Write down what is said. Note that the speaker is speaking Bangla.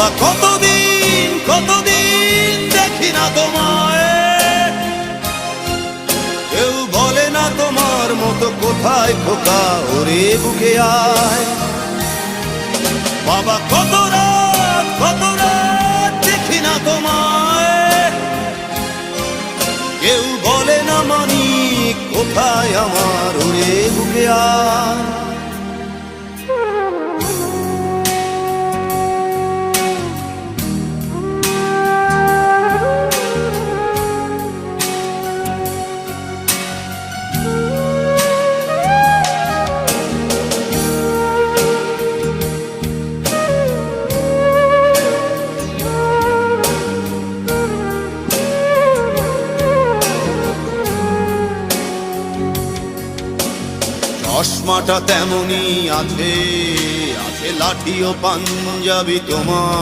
বাবা কতদিন কতদিন দেখি না তোমায়, কেউ বলে না তোমার মতো কোথায় খোকা, ওরে বুকে আয়। বাবা কত রাত দেখি না তোমায়, কেউ বলে না মানি কোথায় আমার, ওরে বুকে আয়। চশমাটা তেমনি আছে, আছে লাঠি ও পাঞ্জাবি তোমার।